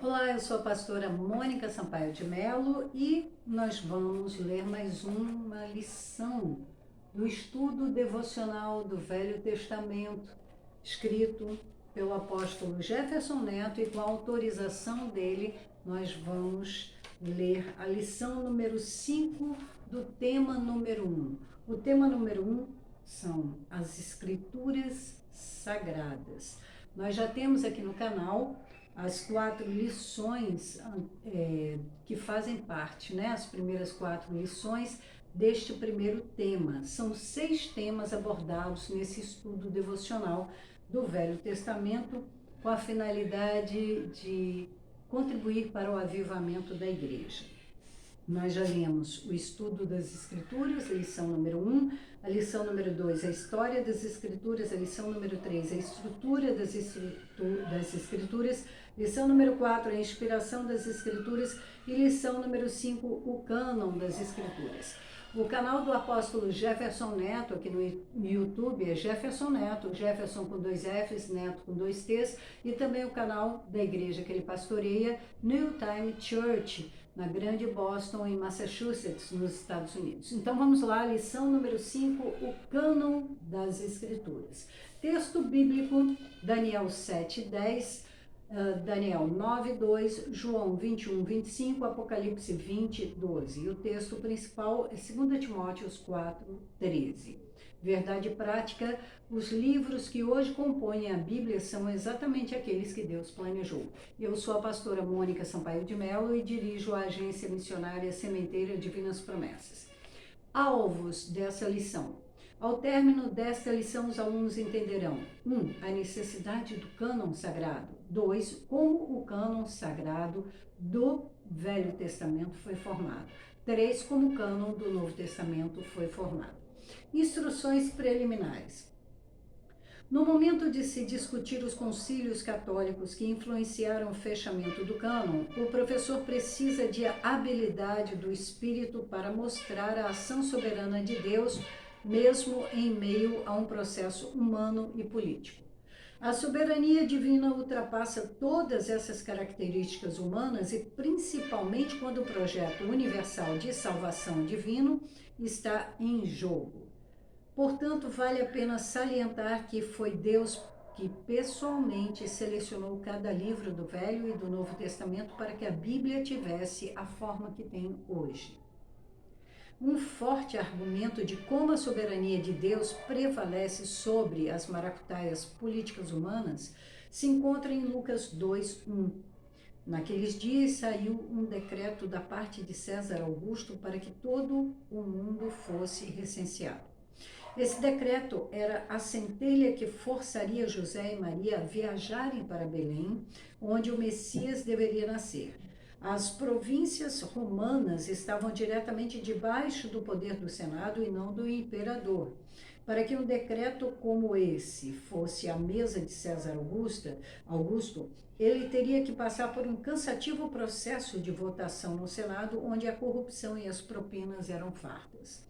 Olá, eu sou a pastora Mônica Sampaio de Melo e nós vamos ler mais uma lição do estudo devocional do Velho Testamento, escrito pelo apóstolo Jefferson Neto, e com a autorização dele nós vamos ler a lição número 5 do tema número 1. O tema número 1 são as Escrituras Sagradas. Nós já temos aqui no canal as 4 lições que fazem parte, né? As primeiras 4 lições deste primeiro tema. São 6 temas abordados nesse estudo devocional do Velho Testamento, com a finalidade de contribuir para o avivamento da igreja. Nós já lemos o estudo das Escrituras, a lição número 1, a lição número 2, a história das Escrituras, a lição número 3, a estrutura das Escrituras, lição número 4, a inspiração das Escrituras e lição número 5, o cânon das Escrituras. O canal do apóstolo Jefferson Neto, aqui no YouTube, é Jefferson Neto, Jefferson com 2 Fs, Neto com 2 Ts, e também o canal da igreja que ele pastoreia, New Time Church, na Grande Boston, em Massachusetts, nos Estados Unidos. Então vamos lá, lição número 5, o cânon das Escrituras. Texto bíblico, Daniel 7:10, Daniel 9:2, João 21:25, Apocalipse 20:12. E o texto principal é 2 Timóteo 4:13. Verdade prática, os livros que hoje compõem a Bíblia são exatamente aqueles que Deus planejou. Eu sou a pastora Mônica Sampaio de Melo e dirijo a agência missionária Sementeira Divinas Promessas. Alvos dessa lição. Ao término desta lição, os alunos entenderão: 1. A necessidade do cânon sagrado. 2. Como o cânon sagrado do Velho Testamento foi formado. 3. Como o cânon do Novo Testamento foi formado. Instruções preliminares. No momento de se discutir os concílios católicos que influenciaram o fechamento do cânon, o professor precisa de habilidade do espírito para mostrar a ação soberana de Deus, mesmo em meio a um processo humano e político. A soberania divina ultrapassa todas essas características humanas e principalmente quando o projeto universal de salvação divino está em jogo. Portanto, vale a pena salientar que foi Deus que pessoalmente selecionou cada livro do Velho e do Novo Testamento para que a Bíblia tivesse a forma que tem hoje. Um forte argumento de como a soberania de Deus prevalece sobre as maracutaias políticas humanas se encontra em Lucas 2:1. Naqueles dias saiu um decreto da parte de César Augusto para que todo o mundo fosse recenseado. Esse decreto era a centelha que forçaria José e Maria a viajarem para Belém, onde o Messias deveria nascer. As províncias romanas estavam diretamente debaixo do poder do Senado e não do imperador. Para que um decreto como esse fosse à mesa de César Augusto, ele teria que passar por um cansativo processo de votação no Senado, onde a corrupção e as propinas eram fartas.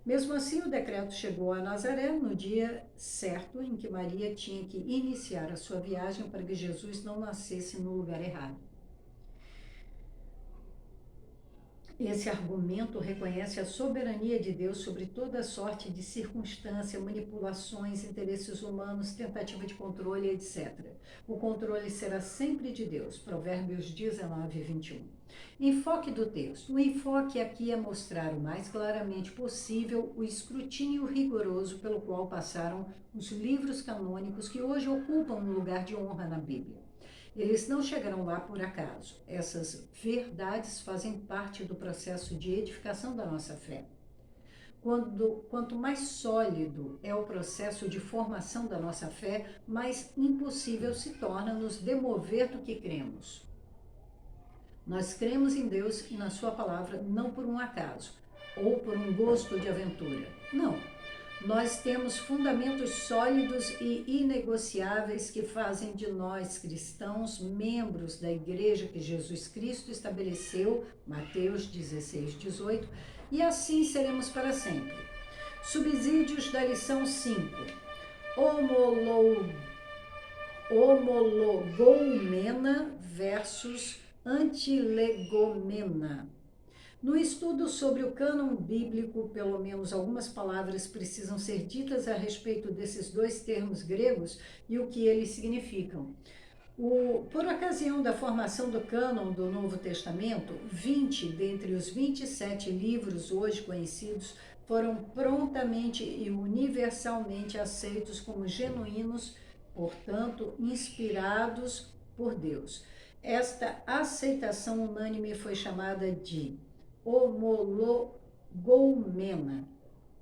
Mesmo assim, o decreto chegou a Nazaré no dia certo em que Maria tinha que iniciar a sua viagem para que Jesus não nascesse no lugar errado. Esse argumento reconhece a soberania de Deus sobre toda sorte de circunstância, manipulações, interesses humanos, tentativa de controle, etc. O controle será sempre de Deus. Provérbios 19:21. Enfoque do texto. O enfoque aqui é mostrar o mais claramente possível o escrutínio rigoroso pelo qual passaram os livros canônicos que hoje ocupam um lugar de honra na Bíblia. Eles não chegaram lá por acaso. Essas verdades fazem parte do processo de edificação da nossa fé. Quanto mais sólido é o processo de formação da nossa fé, mais impossível se torna nos demover do que cremos. Nós cremos em Deus e na sua palavra não por um acaso ou por um gosto de aventura. Não. Nós temos fundamentos sólidos e inegociáveis que fazem de nós cristãos membros da igreja que Jesus Cristo estabeleceu, Mateus 16:18, e assim seremos para sempre. Subsídios da lição 5. Homologoumena versus antilegomena. No estudo sobre o cânon bíblico, pelo menos algumas palavras precisam ser ditas a respeito desses dois termos gregos e o que eles significam. Por ocasião da formação do cânon do Novo Testamento, 20 dentre os 27 livros hoje conhecidos foram prontamente e universalmente aceitos como genuínos, portanto, inspirados por Deus. Esta aceitação unânime foi chamada de homologoumena,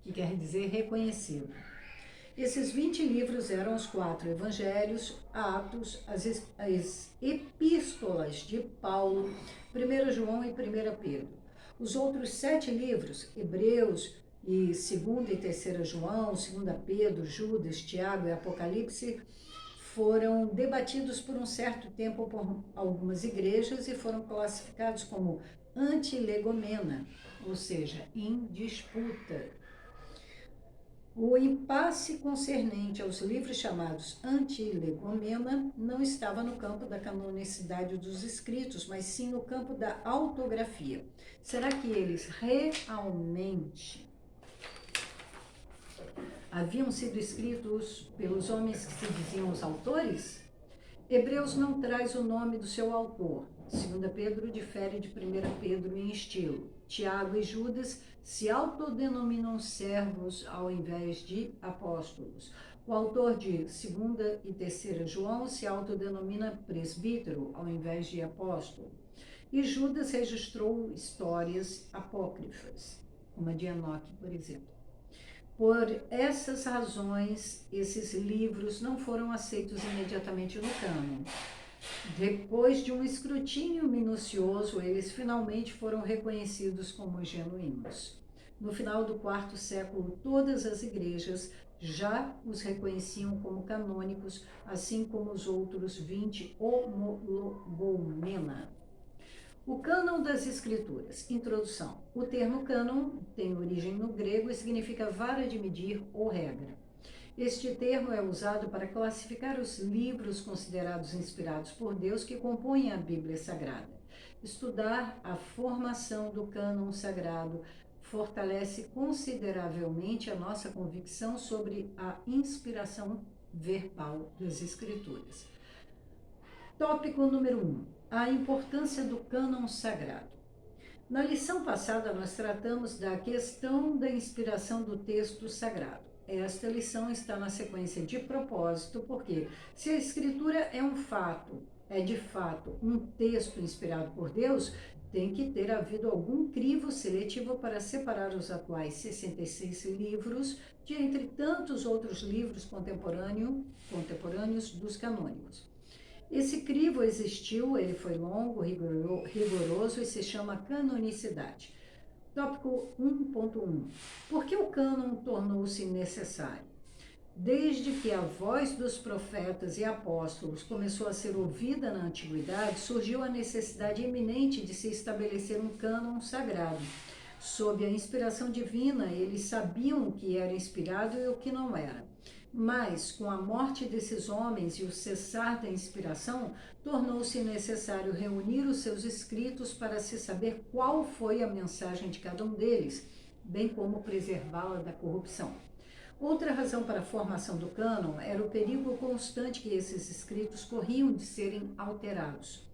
que quer dizer reconhecido. Esses 20 livros eram os 4 evangelhos, Atos, as epístolas de Paulo, 1 João e 1 Pedro. Os outros 7 livros, Hebreus e 2 e 3 João, 2 Pedro, Judas, Tiago e Apocalipse, foram debatidos por um certo tempo por algumas igrejas e foram classificados como antilegomena, ou seja, em disputa. O impasse concernente aos livros chamados antilegomena não estava no campo da canonicidade dos escritos, mas sim no campo da autografia. Será que eles realmente haviam sido escritos pelos homens que se diziam os autores? Hebreus não traz o nome do seu autor. 2 Pedro difere de 1 Pedro em estilo. Tiago e Judas se autodenominam servos ao invés de apóstolos. O autor de 2 e 3 João se autodenomina presbítero ao invés de apóstolo. E Judas registrou histórias apócrifas, como a de Enoque, por exemplo. Por essas razões, esses livros não foram aceitos imediatamente no cânon. Depois de um escrutínio minucioso, eles finalmente foram reconhecidos como genuínos. No final do quarto século, todas as igrejas já os reconheciam como canônicos, assim como os outros 20 homologoumena. O cânon das escrituras. Introdução. O termo cânon tem origem no grego e significa vara de medir ou regra. Este termo é usado para classificar os livros considerados inspirados por Deus que compõem a Bíblia Sagrada. Estudar a formação do cânon sagrado fortalece consideravelmente a nossa convicção sobre a inspiração verbal das Escrituras. Tópico número 1. A importância do cânon sagrado. Na lição passada, nós tratamos da questão da inspiração do texto sagrado. Esta lição está na sequência de propósito, porque se a Escritura é de fato um texto inspirado por Deus, tem que ter havido algum crivo seletivo para separar os atuais 66 livros de entre tantos outros livros contemporâneos dos canônicos. Esse crivo existiu, ele foi longo, rigoroso e se chama canonicidade. Tópico 1.1. Por que o cânon tornou-se necessário? Desde que a voz dos profetas e apóstolos começou a ser ouvida na antiguidade, surgiu a necessidade iminente de se estabelecer um cânon sagrado. Sob a inspiração divina, eles sabiam o que era inspirado e o que não era. Mas, com a morte desses homens e o cessar da inspiração, tornou-se necessário reunir os seus escritos para se saber qual foi a mensagem de cada um deles, bem como preservá-la da corrupção. Outra razão para a formação do cânon era o perigo constante que esses escritos corriam de serem alterados.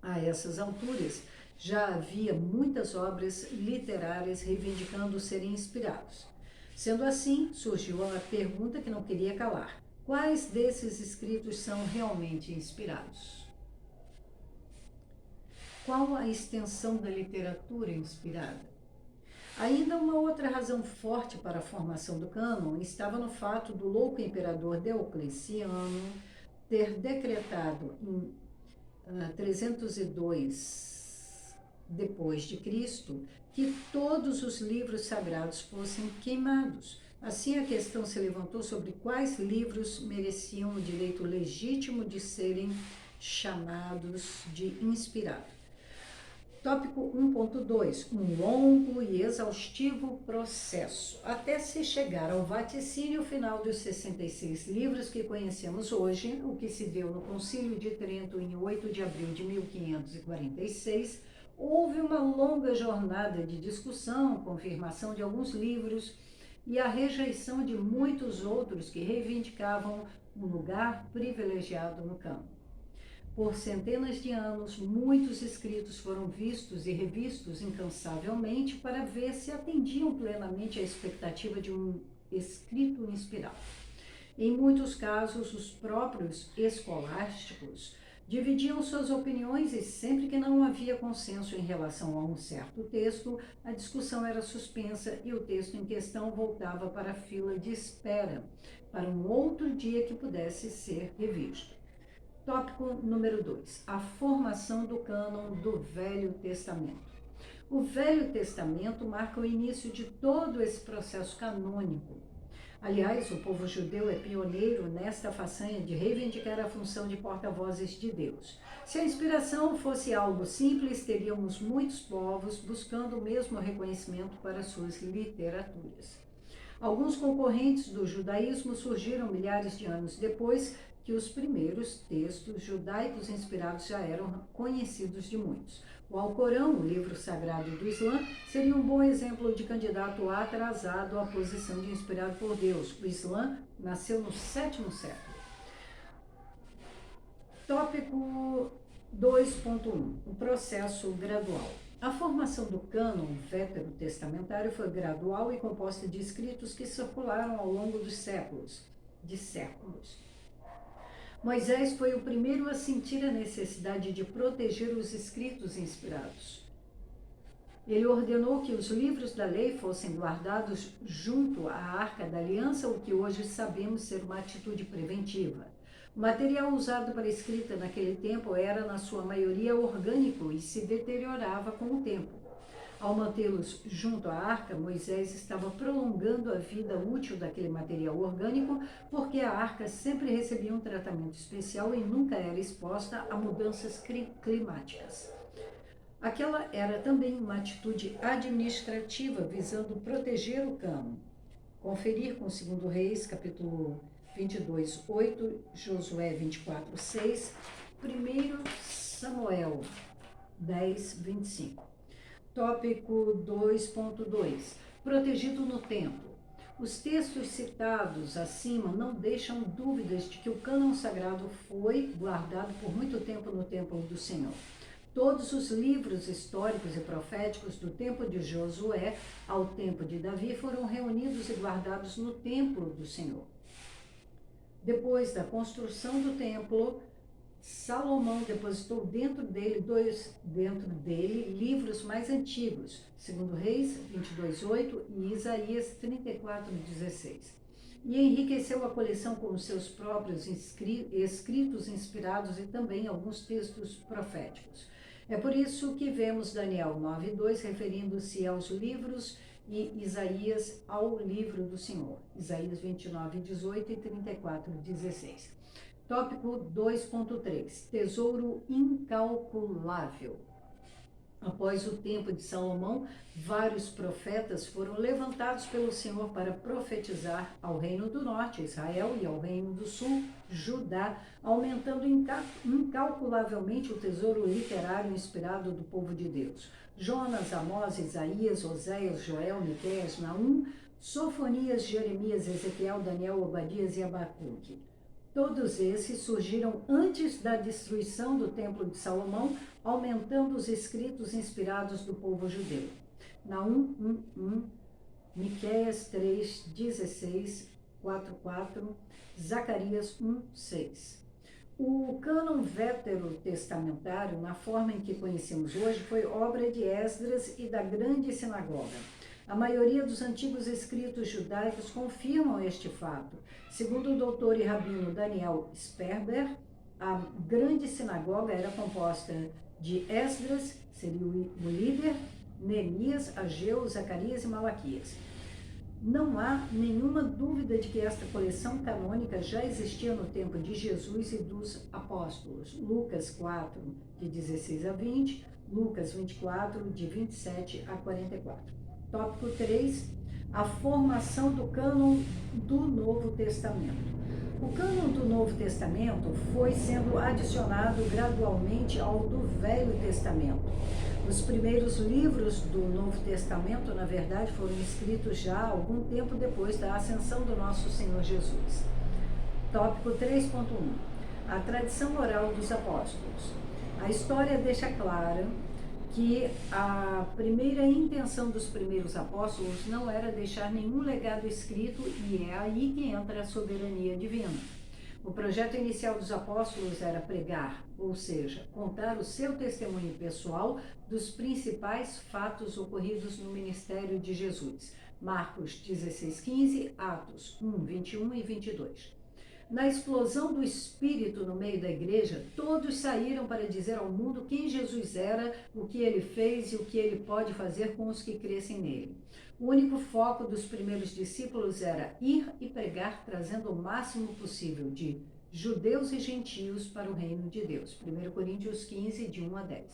A essas alturas, já havia muitas obras literárias reivindicando serem inspirados. Sendo assim, surgiu a pergunta que não queria calar: quais desses escritos são realmente inspirados? Qual a extensão da literatura inspirada? Ainda uma outra razão forte para a formação do cânon estava no fato do louco imperador Diocleciano ter decretado em 302 depois de Cristo que todos os livros sagrados fossem queimados. Assim, a questão se levantou sobre quais livros mereciam o direito legítimo de serem chamados de inspirados. Tópico 1.2, um longo e exaustivo processo, até se chegar ao vaticínio final dos 66 livros que conhecemos hoje, o que se deu no Concílio de Trento em 8 de abril de 1546, houve uma longa jornada de discussão, confirmação de alguns livros e a rejeição de muitos outros que reivindicavam um lugar privilegiado no cânon. Por centenas de anos, muitos escritos foram vistos e revistos incansavelmente para ver se atendiam plenamente à expectativa de um escrito inspirado. Em muitos casos, os próprios escolásticos dividiam suas opiniões e sempre que não havia consenso em relação a um certo texto, a discussão era suspensa e o texto em questão voltava para a fila de espera, para um outro dia que pudesse ser revisto. Tópico número 2, a formação do cânon do Velho Testamento. O Velho Testamento marca o início de todo esse processo canônico. Aliás, o povo judeu é pioneiro nesta façanha de reivindicar a função de porta-vozes de Deus. Se a inspiração fosse algo simples, teríamos muitos povos buscando o mesmo reconhecimento para suas literaturas. Alguns concorrentes do judaísmo surgiram milhares de anos depois que os primeiros textos judaicos inspirados já eram conhecidos de muitos. O Alcorão, o livro sagrado do Islã, seria um bom exemplo de candidato atrasado à posição de inspirado por Deus. O Islã nasceu no 7º século. Tópico 2.1, o processo gradual. A formação do cânon veterotestamentário foi gradual e composta de escritos que circularam ao longo dos séculos. Moisés foi o primeiro a sentir a necessidade de proteger os escritos inspirados. Ele ordenou que os livros da lei fossem guardados junto à Arca da Aliança, o que hoje sabemos ser uma atitude preventiva. O material usado para a escrita naquele tempo era, na sua maioria, orgânico e se deteriorava com o tempo. Ao mantê-los junto à arca, Moisés estava prolongando a vida útil daquele material orgânico, porque a arca sempre recebia um tratamento especial e nunca era exposta a mudanças climáticas. Aquela era também uma atitude administrativa visando proteger o cânon. Conferir com 2 Reis, capítulo 22, 8, Josué 24, 6, 1 Samuel 10, 25. Tópico 2.2, protegido no templo. Os textos citados acima não deixam dúvidas de que o cânon sagrado foi guardado por muito tempo no templo do Senhor. Todos os livros históricos e proféticos do tempo de Josué ao tempo de Davi foram reunidos e guardados no templo do Senhor. Depois da construção do templo, Salomão depositou dentro dele livros mais antigos, 2 Reis 22:8 e Isaías 34:16, e enriqueceu a coleção com os seus próprios escritos inspirados e também alguns textos proféticos. É por isso que vemos Daniel 9:2 referindo-se aos livros e Isaías ao livro do Senhor, Isaías 29:18 e 34:16. Tópico 2.3, tesouro incalculável. Após o tempo de Salomão, vários profetas foram levantados pelo Senhor para profetizar ao reino do norte, Israel, e ao reino do sul, Judá, aumentando incalculavelmente o tesouro literário inspirado do povo de Deus. Jonas, Amós, Isaías, Oséias, Joel, Miqueias, Naum, Sofonias, Jeremias, Ezequiel, Daniel, Obadias e Abacuque. Todos esses surgiram antes da destruição do Templo de Salomão, aumentando os escritos inspirados do povo judeu. Naum 1:1, Miqueias 3:16, 4:4, Zacarias 1:6. O cânon veterotestamentário, na forma em que conhecemos hoje, foi obra de Esdras e da Grande Sinagoga. A maioria dos antigos escritos judaicos confirmam este fato. Segundo o doutor e rabino Daniel Sperber, a Grande Sinagoga era composta de Esdras, seria o líder, Neemias, Ageu, Zacarias e Malaquias. Não há nenhuma dúvida de que esta coleção canônica já existia no tempo de Jesus e dos apóstolos. Lucas 4, de 16 a 20, Lucas 24, de 27 a 44. Tópico 3, a formação do cânon do Novo Testamento. O cânon do Novo Testamento foi sendo adicionado gradualmente ao do Velho Testamento. Os primeiros livros do Novo Testamento, na verdade, foram escritos já algum tempo depois da ascensão do nosso Senhor Jesus. Tópico 3.1. A tradição oral dos apóstolos. A história deixa clara que a primeira intenção dos primeiros apóstolos não era deixar nenhum legado escrito, e é aí que entra a soberania divina. O projeto inicial dos apóstolos era pregar, ou seja, contar o seu testemunho pessoal dos principais fatos ocorridos no ministério de Jesus. Marcos 16:15, Atos 1:21 e 22. Na explosão do Espírito no meio da igreja, todos saíram para dizer ao mundo quem Jesus era, o que ele fez e o que ele pode fazer com os que crescem nele. O único foco dos primeiros discípulos era ir e pregar, trazendo o máximo possível de judeus e gentios para o reino de Deus. 1 Coríntios 15, de 1 a 10.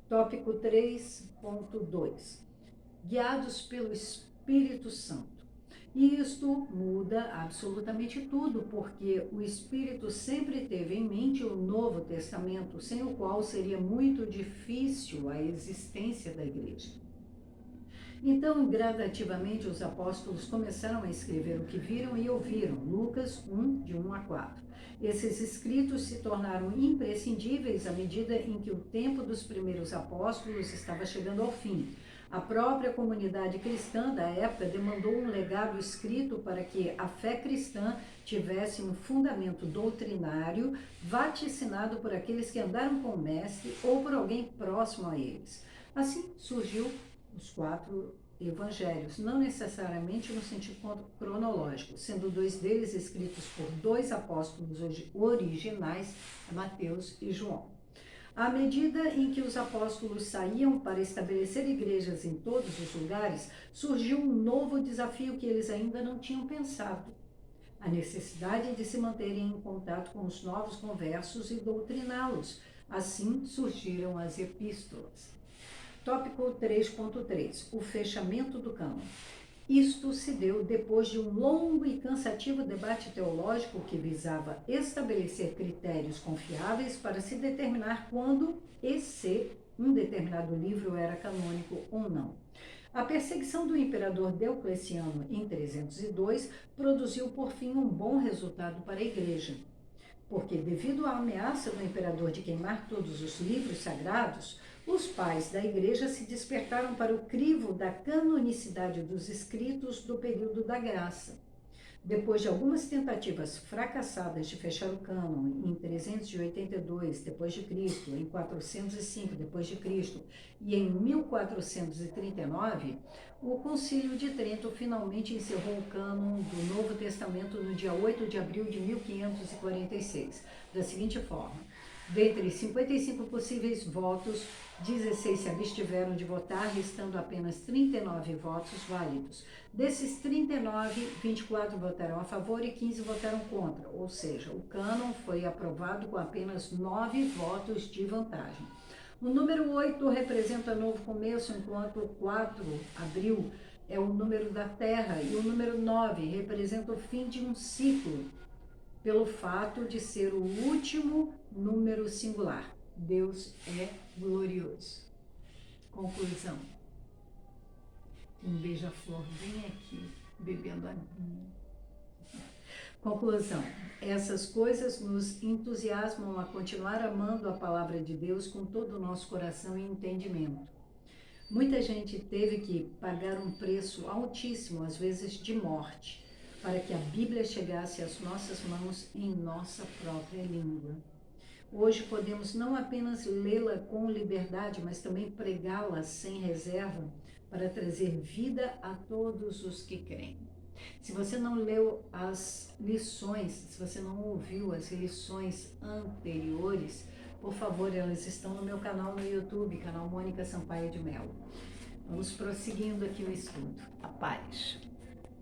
Tópico 3.2. Guiados pelo Espírito Santo. E isto muda absolutamente tudo, porque o Espírito sempre teve em mente o Novo Testamento, sem o qual seria muito difícil a existência da igreja. Então, gradativamente, os apóstolos começaram a escrever o que viram e ouviram, Lucas 1, de 1 a 4. Esses escritos se tornaram imprescindíveis à medida em que o tempo dos primeiros apóstolos estava chegando ao fim. A própria comunidade cristã da época demandou um legado escrito para que a fé cristã tivesse um fundamento doutrinário vaticinado por aqueles que andaram com o Mestre ou por alguém próximo a eles. Assim surgiu os 4 evangelhos, não necessariamente no sentido cronológico, sendo 2 deles escritos por 2 apóstolos originais, Mateus e João. À medida em que os apóstolos saíam para estabelecer igrejas em todos os lugares, surgiu um novo desafio que eles ainda não tinham pensado: a necessidade de se manterem em contato com os novos conversos e doutriná-los. Assim surgiram as epístolas. Tópico 3.3. O fechamento do cânon. Isto se deu depois de um longo e cansativo debate teológico que visava estabelecer critérios confiáveis para se determinar quando e se um determinado livro era canônico ou não. A perseguição do imperador Diocleciano em 302 produziu por fim um bom resultado para a igreja, porque devido à ameaça do imperador de queimar todos os livros sagrados, os pais da igreja se despertaram para o crivo da canonicidade dos escritos do período da graça. Depois de algumas tentativas fracassadas de fechar o cânon em 382 depois de Cristo, em 405 depois de Cristo e em 1439, o Concílio de Trento finalmente encerrou o cânon do Novo Testamento no dia 8 de abril de 1546, da seguinte forma: dentre 55 possíveis votos, 16 se abstiveram de votar, restando apenas 39 votos válidos. Desses 39, 24 votaram a favor e 15 votaram contra, ou seja, o cânon foi aprovado com apenas 9 votos de vantagem. O número 8 representa novo começo, enquanto o 4, abril, é o número da Terra, e o número 9 representa o fim de um ciclo, pelo fato de ser o último número singular. Deus é glorioso. Conclusão. Um beija-flor bem aqui, bebendo aguinha. Conclusão. Essas coisas nos entusiasmam a continuar amando a palavra de Deus com todo o nosso coração e entendimento. Muita gente teve que pagar um preço altíssimo, às vezes de morte, para que a Bíblia chegasse às nossas mãos em nossa própria língua. Hoje podemos não apenas lê-la com liberdade, mas também pregá-la sem reserva para trazer vida a todos os que creem. Se você não leu as lições, se você não ouviu as lições anteriores, por favor, elas estão no meu canal no YouTube, canal Mônica Sampaio de Mello. Vamos prosseguindo aqui o estudo. A paz.